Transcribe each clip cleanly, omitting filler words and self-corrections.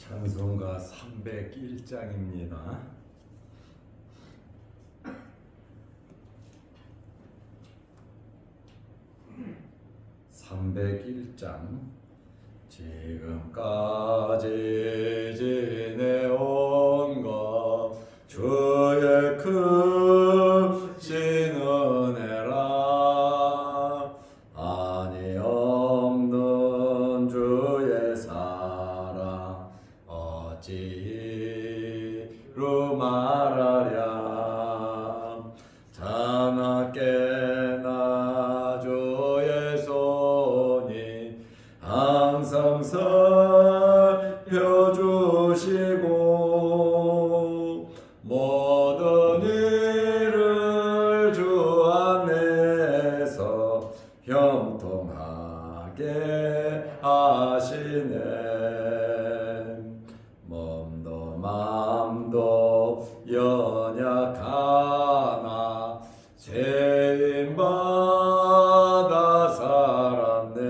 찬송가 301장입니다. 301장. 지금까지 지내온 것 주의 크신 은혜라. 아니 없는 주의 사랑 어찌로 말하랴. 자나깨나 주의 손이 항상 살펴주시고 모든 일을 주 안에서 형통하게 하시네. 몸도 마음도 연약하나 죄인받아 살았네.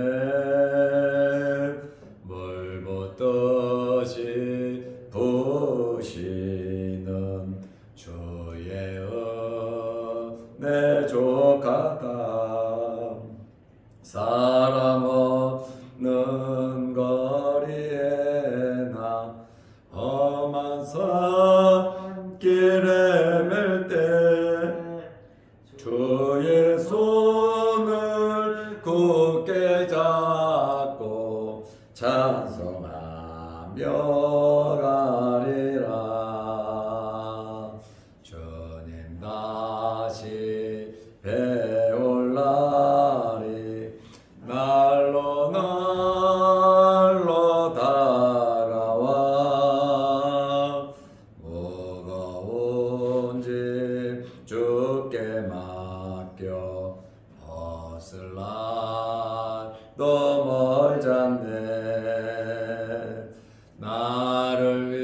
물 붓듯이 부시는 주의 은혜 족하다. 사람 없는 거리에나 험한 산길에 맬 때 주의 손을 굳게 잡고 찬송하며 가리라. 주님 다시 배올 날이 날로 날로 다가와. 무거운 짐 주께 맡겨 벗을 날도 멀잖네. 나를 위해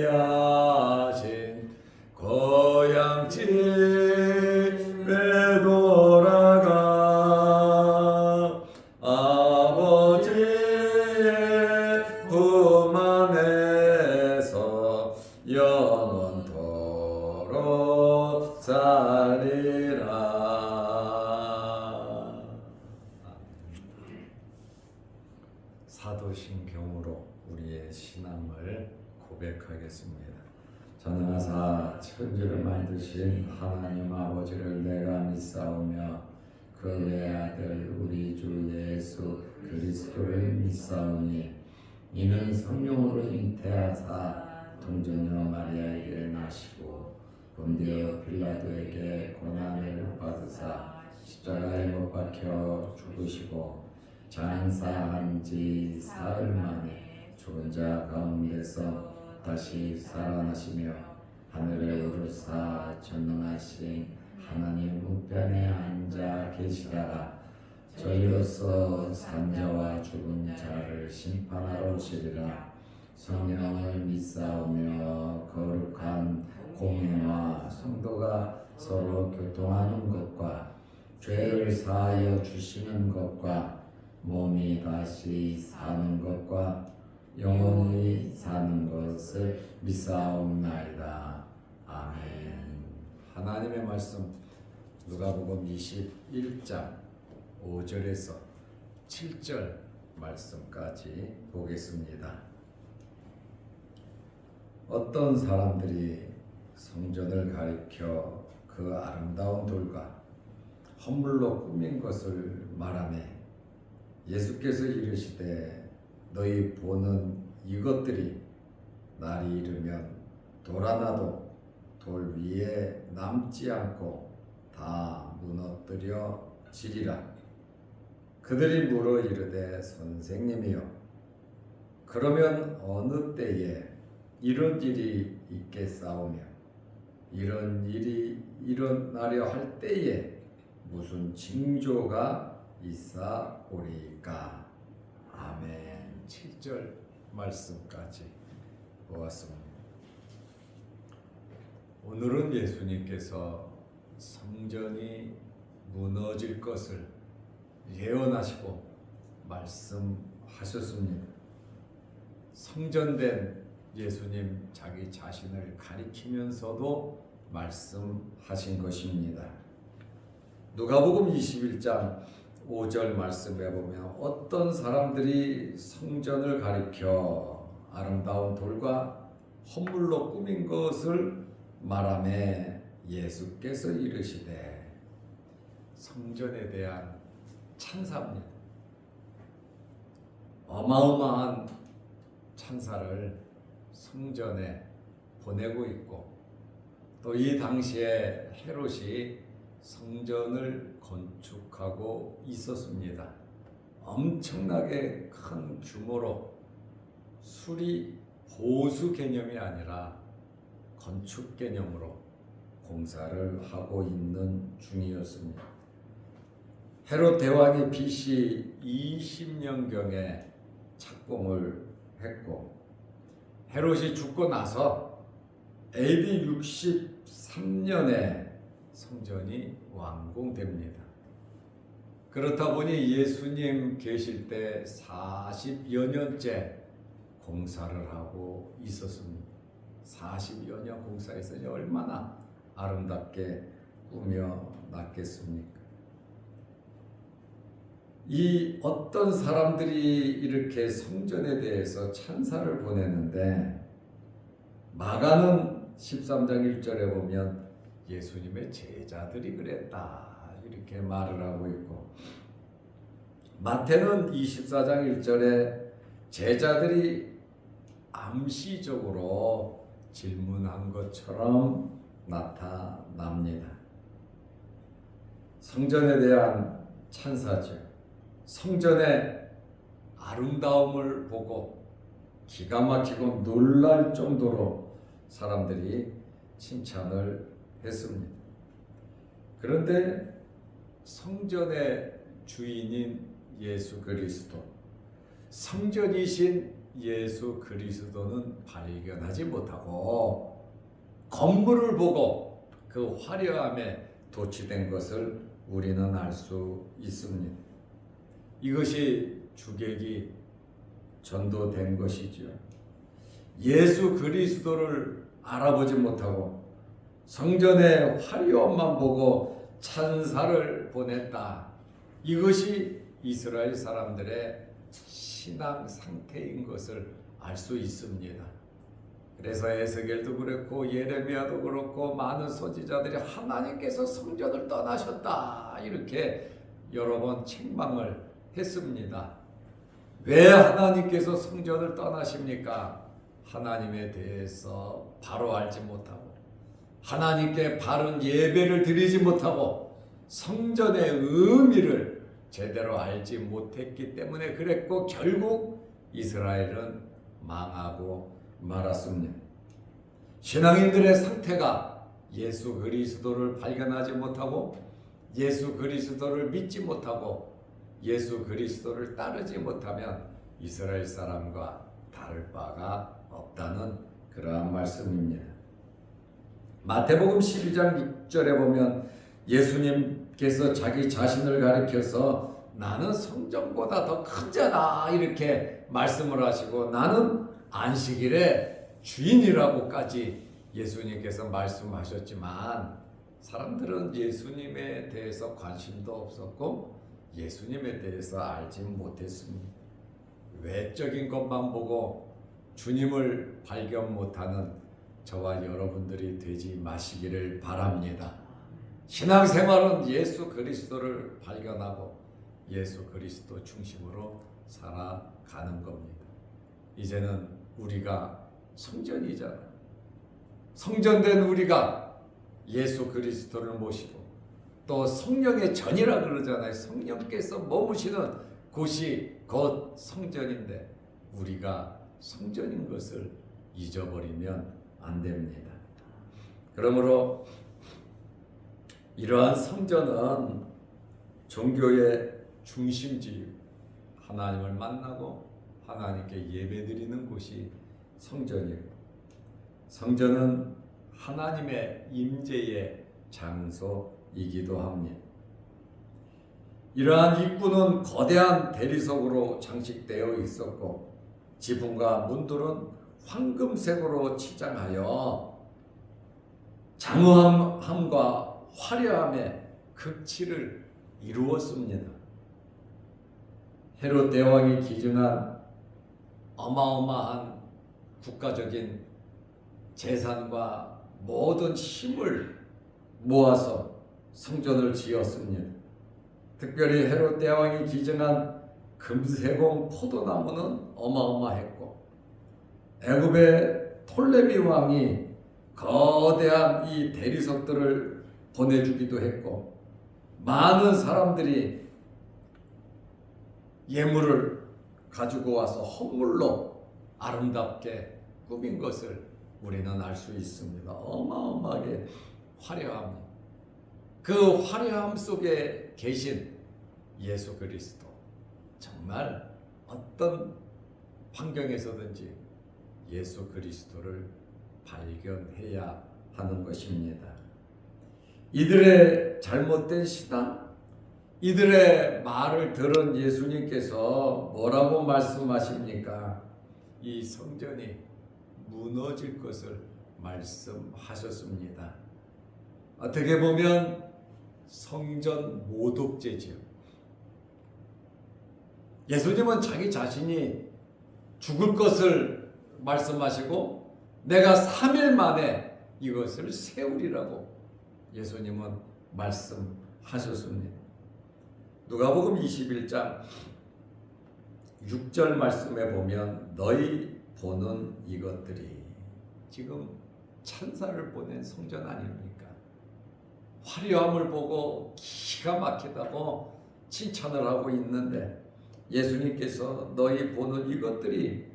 예비하신 고향 집에 돌아가. 아버지의 품 안에서 영원토록 살리라. 사도신경으로 우리의 신앙을 고백하겠습니다. 전능하사 천지를 만드신 하나님 아버지를 내가 믿사오며 그 외아들 우리 주 예수 그리스도를 믿사오니 이는 성령으로 잉태하사 동정녀 마리아에게 나시고 본디오 빌라도에게 고난을 받으사 십자가에 못 박혀 죽으시고 장사한 지 사흘 만에 죽은 자 가운데서 다시 살아나시며 하늘에 오르사 전능하신 하나님 우편에 앉아 계시다가 저희로서 산자와 죽은 자를 심판하러 오시리라. 성령을 믿사오며 거룩한 공회와 성도가 서로 교통하는 것과 죄를 사하여 주시는 것과 몸이 다시 사는 것과 영원히 사는 것을 믿사옵나이다. 아멘. 하나님의 말씀 누가복음 21장 5절에서 7절 말씀까지 보겠습니다. 어떤 사람들이 성전을 가리켜 그 아름다운 돌과 헌물로 꾸민 것을 말하매 예수께서 이르시되 너희 보는 이것들이 날이 이르면 돌 하나도 돌 위에 남지 않고 다 무너뜨려지리라. 그들이 물어 이르되 선생님이여 그러면 어느 때에 이런 일이 있겠사오며 이런 일이 일어나려 할 때에 무슨 징조가 있사오리까. 아멘. 7절 말씀까지 보았습니다. 오늘은 예수님께서 성전이 무너질 것을 예언하시고 말씀하셨습니다. 말씀하셨습니다. 성전된 예수님 자기 자신을 가리키면서도 말씀하신 것입니다. 누가복음 21장 5절 말씀에 보면 어떤 사람들이 성전을 가리켜 아름다운 돌과 헌물로 꾸민 것을 말하매 예수께서 이르시되, 성전에 대한 찬사입니다. 어마어마한 찬사를 성전에 보내고 있고, 또 이 당시에 헤롯이 성전을 건축하고 있었습니다. 엄청나게 큰 규모로 수리 보수 개념이 아니라 건축 개념으로 공사를 하고 있는 중이었습니다. 헤롯 대왕이 BC 20년경에 착공을 했고, 헤롯이 죽고 나서 AD 63년에 성전이 완공됩니다. 그렇다 보니 예수님 계실 때 40여 년째 공사를 하고 있었습니다. 40여 년 공사했으니 얼마나 아름답게 꾸며놨겠습니까? 이 어떤 사람들이 이렇게 성전에 대해서 찬사를 보내는데, 마가는 13장 1절에 보면 예수님의 제자들이 그랬다 이렇게 말을 하고 있고, 마태는 24장 1절에 제자들이 암시적으로 질문한 것처럼 나타납니다. 성전에 대한 찬사죠. 성전의 아름다움을 보고 기가 막히고 놀랄 정도로 사람들이 칭찬을 했습니다. 그런데 성전의 주인인 예수 그리스도, 성전이신 예수 그리스도는 발견하지 못하고 건물을 보고 그 화려함에 도취된 것을 우리는 알 수 있습니다. 이것이 주객이 전도된 것이죠. 예수 그리스도를 알아보지 못하고 성전의 화려함만 보고 찬사를 보냈다. 이것이 이스라엘 사람들의 신앙 상태인 것을 알 수 있습니다. 그래서 에스겔도 그렇고 예레미야도 그렇고 많은 선지자들이 하나님께서 성전을 떠나셨다 이렇게 여러 번 책망을 했습니다. 왜 하나님께서 성전을 떠나십니까? 하나님에 대해서 바로 알지 못하고 하나님께 바른 예배를 드리지 못하고 성전의 의미를 제대로 알지 못했기 때문에 그랬고, 결국 이스라엘은 망하고 말았습니다. 신앙인들의 상태가 예수 그리스도를 발견하지 못하고 예수 그리스도를 믿지 못하고 예수 그리스도를 따르지 못하면 이스라엘 사람과 다를 바가 없다는 그러한 말씀입니다. 마태복음 12장 6절에 보면 예수님께서 자기 자신을 가리켜서 나는 성전보다 더 크잖아 이렇게 말씀을 하시고, 나는 안식일의 주인이라고까지 예수님께서 말씀하셨지만 사람들은 예수님에 대해서 관심도 없었고 예수님에 대해서 알지 못했습니다. 외적인 것만 보고 주님을 발견 못하는 저와 여러분들이 되지 마시기를 바랍니다. 신앙생활은 예수 그리스도를 발견하고 예수 그리스도 중심으로 살아가는 겁니다. 이제는 우리가 성전이잖아요. 성전된 우리가 예수 그리스도를 모시고 또 성령의 전이라 그러잖아요. 성령께서 머무시는 곳이 곧 성전인데 우리가 성전인 것을 잊어버리면 안 됩니다. 그러므로 이러한 성전은 종교의 중심지, 하나님을 만나고 하나님께 예배드리는 곳이 성전이고, 성전은 하나님의 임재의 장소이기도 합니다. 이러한 입구는 거대한 대리석으로 장식되어 있었고 지붕과 문들은 황금색으로 치장하여 장엄함과 화려함의 극치를 이루었습니다. 헤롯 대왕이 기증한 어마어마한 국가적인 재산과 모든 힘을 모아서 성전을 지었습니다. 특별히 헤롯 대왕이 기증한 금세공 포도나무는 어마어마했고 애굽의 톨레미 왕이 거대한 이 대리석들을 보내주기도 했고 많은 사람들이 예물을 가지고 와서 헌물로 아름답게 꾸민 것을 우리는 알 수 있습니다. 어마어마하게 화려함, 그 화려함 속에 계신 예수 그리스도, 정말 어떤 환경에서든지 예수 그리스도를 발견해야 하는 것입니다. 이들의 잘못된 신앙, 이들의 말을 들은 예수님께서 뭐라고 말씀하십니까? 이 성전이 무너질 것을 말씀하셨습니다. 어떻게 보면 성전 모독죄지요. 예수님은 자기 자신이 죽을 것을 말씀하시고 내가 3일 만에 이것을 세우리라고 예수님은 말씀하셨습니다. 누가복음 21장 6절 말씀에 보면 너희 보는 이것들이, 지금 천사를 보낸 성전 아닙니까? 화려함을 보고 기가 막히다고 칭찬을 하고 있는데 예수님께서 너희 보는 이것들이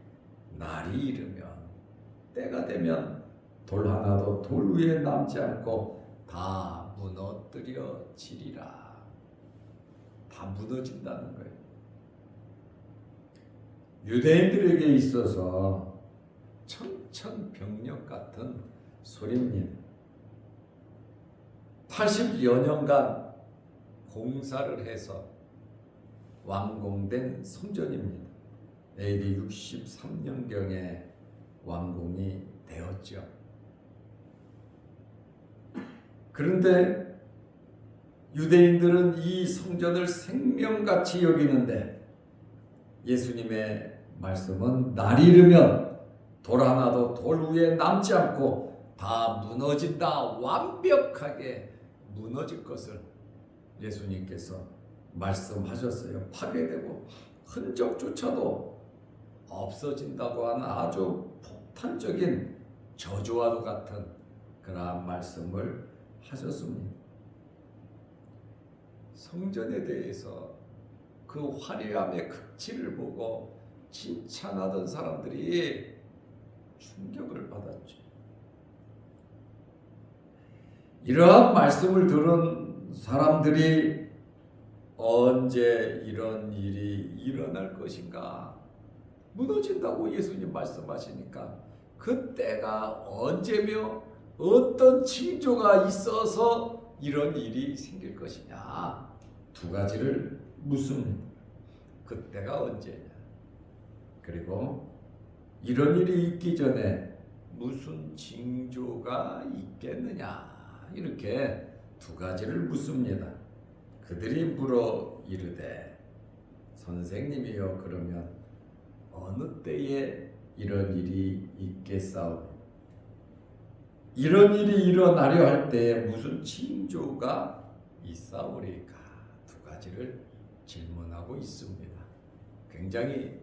날이 이르면, 때가 되면 돌 하나도 돌 위에 남지 않고 다 무너뜨려지리라. 다 무너진다는 거예요. 유대인들에게 있어서 청천벽력 같은 소리입니다. 80여 년간 공사를 해서 완공된 성전입니다. AD 63년경에 완공이 되었죠. 그런데 유대인들은 이 성전을 생명같이 여기는데 예수님의 말씀은 날이 이르면 돌 하나도 돌 위에 남지 않고 다 무너진다, 완벽하게 무너질 것을 예수님께서 말씀하셨어요. 파괴되고 흔적조차도 없어진다고 하는 아주 폭탄적인 저주와도 같은 그러한 말씀을 하셨습니다. 성전에 대해서 그 화려함의 극치를 보고 칭찬하던 사람들이 충격을 받았죠. 이러한 말씀을 들은 사람들이 언제 이런 일이 일어날 것인가? 무너진다고 예수님 말씀하시니까 그때가 언제며 어떤 징조가 있어서 이런 일이 생길 것이냐? 두 가지를 묻습니다. 그때가 언제냐? 그리고 이런 일이 있기 전에 무슨 징조가 있겠느냐? 이렇게 두 가지를 묻습니다. 그들이 물어 이르되 선생님이여, 그러면 어느 때에 이런 일이 있겠사오며 이런 일이 일어나려 할 때에 무슨 징조가 있사오리까? 두 가지를 질문하고 있습니다. 굉장히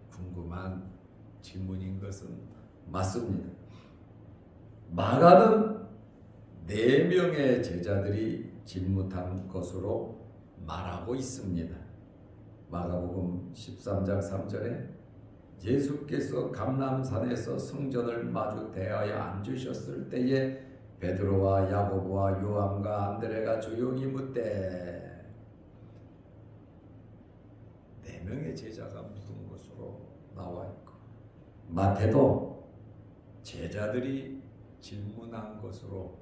궁금한 질문인 것은 맞습니다. 마가는 4명의 제자들이 질문한 것으로 말하고 있습니다. 마가복음 13장 3절에 예수께서 감람산에서 성전을 마주 대하여 앉으셨을 때에 베드로와 야고보와 요한과 안드레가 조용히 묻되 4명의 제자가 묻은 것으로 나와 있고, 마태도 제자들이 질문한 것으로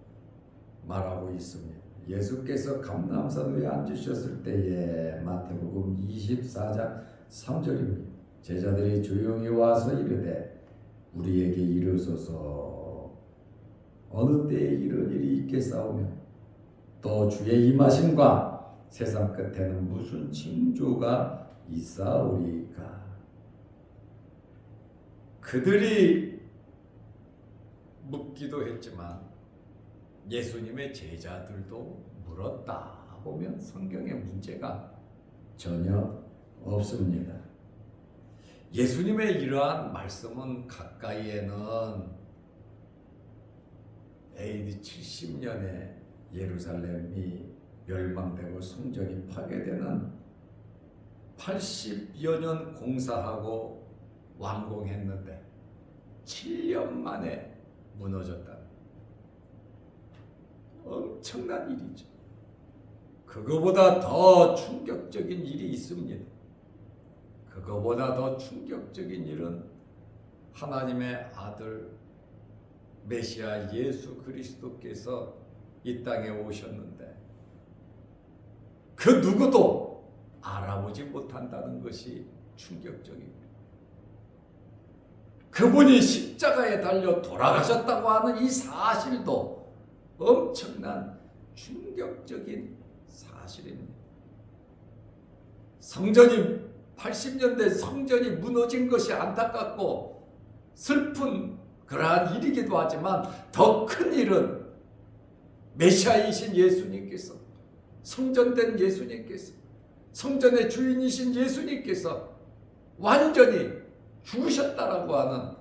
말하고 있습니다. 예수께서 감람산 위에 앉으셨을 때에 마태복음 24장 3절입니다. 제자들이 조용히 와서 이르되 우리에게 이르소서 어느 때에 이런 일이 있겠사오며 또 주의 임하심과 세상 끝에는 무슨 징조가 있사오리까. 그들이 묻기도 했지만 예수님의 제자들도 물었다 보면 성경에 문제가 전혀 없습니다. 예수님의 이러한 말씀은 가까이에는 AD 70년에 예루살렘이 멸망되고 성전이 파괴되는 80여 년 공사하고 완공했는데 7년 만에 무너졌다는 엄청난 일이죠. 그거보다 더 충격적인 일이 있습니다. 그거보다 더 충격적인 일은 하나님의 아들 메시아 예수 그리스도께서 이 땅에 오셨는데 그 누구도 알아보지 못한다는 것이 충격적입니다. 그분이 십자가에 달려 돌아가셨다고 하는 이 사실도 엄청난 충격적인 사실입니다. 성전이 80년대 성전이 무너진 것이 안타깝고 슬픈 그러한 일이기도 하지만 더 큰 일은 메시아이신 예수님께서 성전된 예수님께서 성전의 주인이신 예수님께서 완전히 죽으셨다라고 하는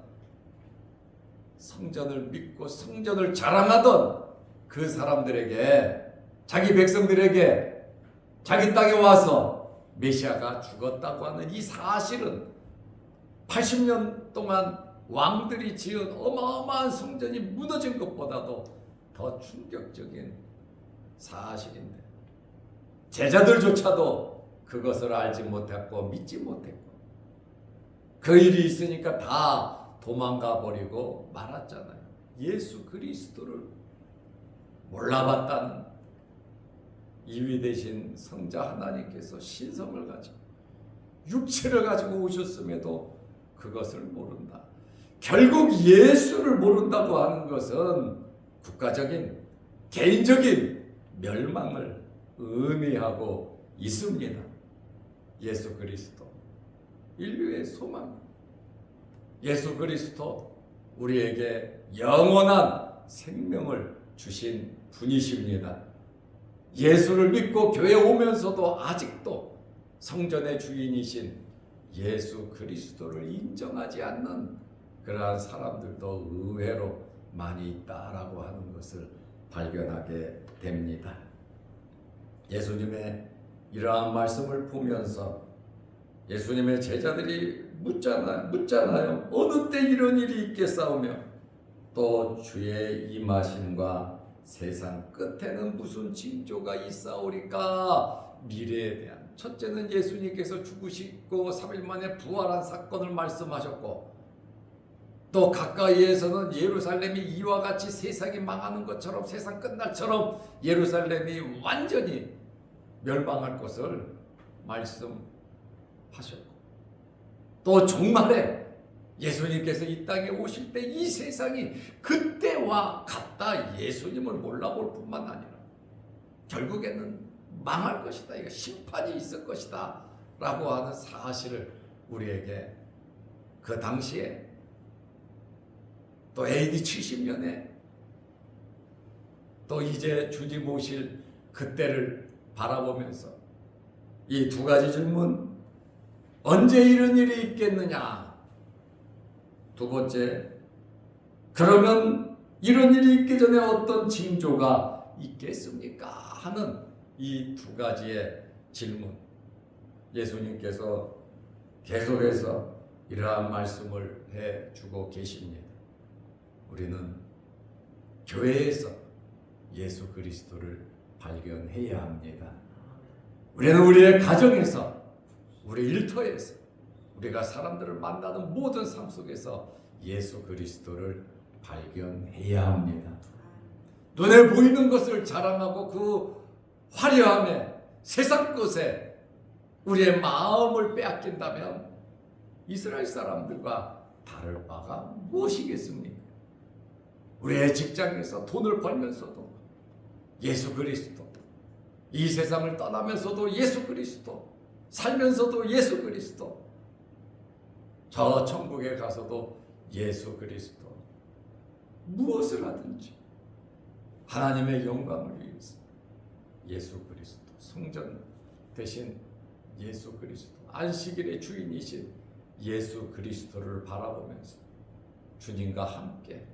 성전을 믿고 성전을 자랑하던 그 사람들에게 자기 백성들에게 자기 땅에 와서 메시아가 죽었다고 하는 이 사실은 80년 동안 왕들이 지은 어마어마한 성전이 무너진 것보다도 더 충격적인 사실인데 제자들조차도 그것을 알지 못했고 믿지 못했고 그 일이 있으니까 다 도망가 버리고 말았잖아요. 예수 그리스도를 몰라봤다는 이위 되신 성자 하나님께서 신성을 가지고 육체를 가지고 오셨음에도 그것을 모른다. 결국 예수를 모른다고 하는 것은 국가적인 개인적인 멸망을 의미하고 있습니다. 예수 그리스도 인류의 소망, 예수 그리스도 우리에게 영원한 생명을 주신 분이십니다. 예수를 믿고 교회 오면서도 아직도 성전의 주인이신 예수 그리스도를 인정하지 않는 그러한 사람들도 의외로 많이 있다라고 하는 것을 발견하게 됩니다. 예수님의 이러한 말씀을 보면서 예수님의 제자들이 묻잖아요. 어느 때 이런 일이 있겠사오며 또 주의 임하심과 세상 끝에는 무슨 징조가 있사오리까. 미래에 대한 첫째는 예수님께서 죽으시고 3일 만에 부활한 사건을 말씀하셨고 또 가까이에서는 예루살렘이 이와 같이 세상이 망하는 것처럼 세상 끝날처럼 예루살렘이 완전히 멸망할 것을 말씀하셨고 또 종말에 예수님께서 이 땅에 오실 때 이 세상이 그때와 같다 예수님을 몰라볼 뿐만 아니라 결국에는 망할 것이다. 이거 심판이 있을 것이다 라고 하는 사실을 우리에게 그 당시에 또 AD 70년에 또 이제 주님 오실 그때를 바라보면서 이 두 가지 질문, 언제 이런 일이 있겠느냐? 두 번째, 그러면 이런 일이 있기 전에 어떤 징조가 있겠습니까? 하는 이 두 가지의 질문, 예수님께서 계속해서 이러한 말씀을 해주고 계십니다. 우리는 교회에서 예수 그리스도를 발견해야 합니다. 우리는 우리의 가정에서, 우리 일터에서, 우리가 사람들을 만나는 모든 삶 속에서 예수 그리스도를 발견해야 합니다. 눈에 보이는 것을 자랑하고 그 화려함에 세상 것에 우리의 마음을 빼앗긴다면 이스라엘 사람들과 다를 바가 무엇이겠습니까? 우리의 직장에서 돈을 벌면서도 예수 그리스도, 이 세상을 떠나면서도 예수 그리스도, 살면서도 예수 그리스도, 저 천국에 가서도 예수 그리스도, 무엇을 하든지 하나님의 영광을 위해서 예수 그리스도, 성전 대신 예수 그리스도, 안식일의 주인이신 예수 그리스도를 바라보면서 주님과 함께,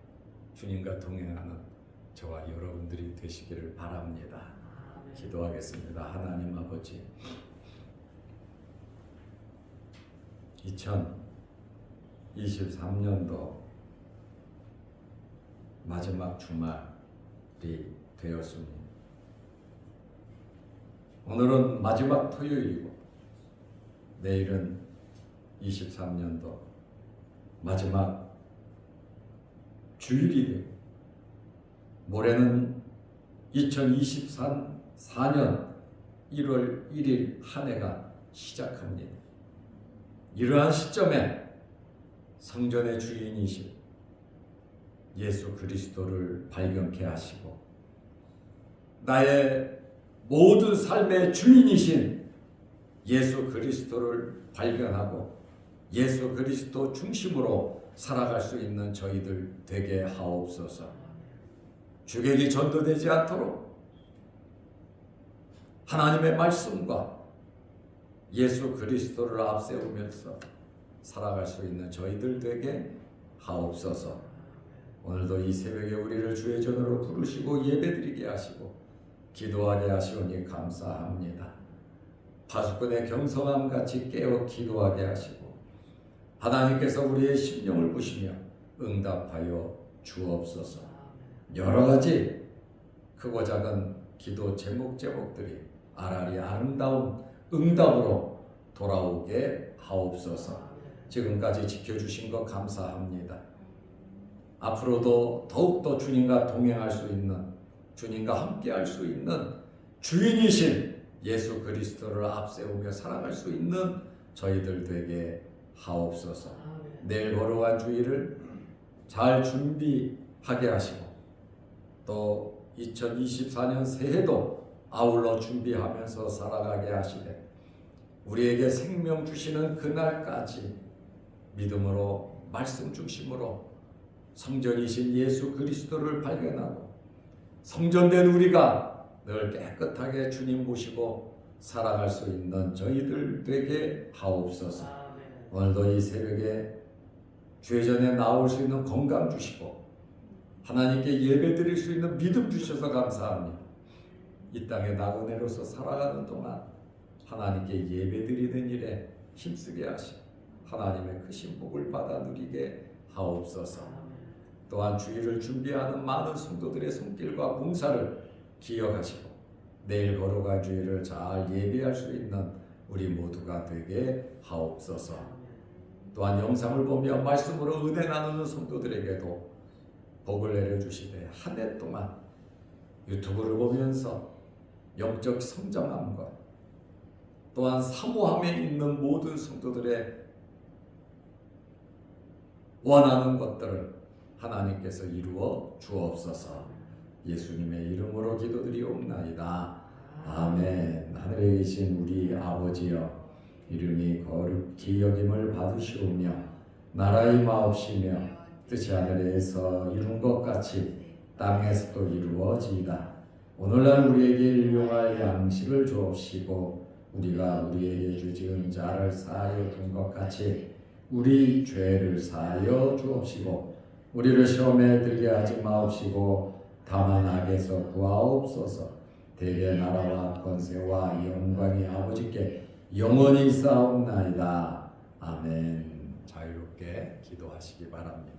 주님과 동행하는 저와 여러분들이 되시기를 바랍니다. 기도하겠습니다. 하나님 아버지, 2023년도 마지막 주말이 되었습니다. 오늘은 마지막 토요일이고 내일은 23년도 마지막 주일이 되고 모레는 2024년 1월 1일 한 해가 시작합니다. 이러한 시점에 성전의 주인이신 예수 그리스도를 발견케 하시고 나의 모든 삶의 주인이신 예수 그리스도를 발견하고 예수 그리스도 중심으로 살아갈 수 있는 저희들 되게 하옵소서. 주객이 전도되지 않도록 하나님의 말씀과 예수 그리스도를 앞세우면서 살아갈 수 있는 저희들 되게 하옵소서. 오늘도 이 새벽에 우리를 주의 전으로 부르시고 예배드리게 하시고 기도하게 하시오니 감사합니다. 파수꾼의 경성함 같이 깨어 기도하게 하시고 하나님께서 우리의 심령을 보시며 응답하여 주옵소서. 여러 가지 크고 작은 기도 제목들이 아라리 아름다운 응답으로 돌아오게 하옵소서. 지금까지 지켜주신 것 감사합니다. 앞으로도 더욱더 주님과 동행할 수 있는, 주님과 함께 할 수 있는 주인이신 예수 그리스도를 앞세우며 살아갈 수 있는 저희들 되게 하옵소서. 내일 걸어간 주일을 잘 준비하게 하시고 또 2024년 새해도 아울러 준비하면서 살아가게 하시되 우리에게 생명 주시는 그날까지 믿음으로 말씀 중심으로 성전이신 예수 그리스도를 발견하고 성전된 우리가 늘 깨끗하게 주님 모시고 살아갈 수 있는 저희들 되게 하옵소서. 오늘도 이 새벽에 주의 전에 나올 수 있는 건강 주시고 하나님께 예배드릴 수 있는 믿음 주셔서 감사합니다. 이 땅에 나그네로서 살아가는 동안 하나님께 예배드리는 일에 힘쓰게 하시고 하나님의 크신 복을 받아 누리게 하옵소서. 또한 주일을 준비하는 많은 성도들의 손길과 봉사를 기억하시고 내일 걸어갈 주일을 잘 예배할 수 있는 우리 모두가 되게 하옵소서. 또한 영상을 보며 말씀으로 은혜 나누는 성도들에게도 복을 내려주시되 한 해 동안 유튜브를 보면서 영적 성장함과 또한 사모함에 있는 모든 성도들의 원하는 것들을 하나님께서 이루어 주옵소서. 예수님의 이름으로 기도드리옵나이다. 아멘. 하늘에 계신 우리 아버지여, 이름이 거룩히 여김을 받으시오며 나라의 마옵시며 뜻이 하늘에서 이룬 것 같이 땅에서도 이루어지이다. 오늘날 우리에게 일용할 양식을 주옵시고 우리가 우리에게 주지은 자를 사하여 준 것 같이 우리 죄를 사하여 주옵시고 우리를 시험에 들게 하지 마옵시고 다만 악에서 구하옵소서. 대개 나라와 권세와 영광이 아버지께 영원히 있사옵나이다. 아멘. 자유롭게 기도하시기 바랍니다.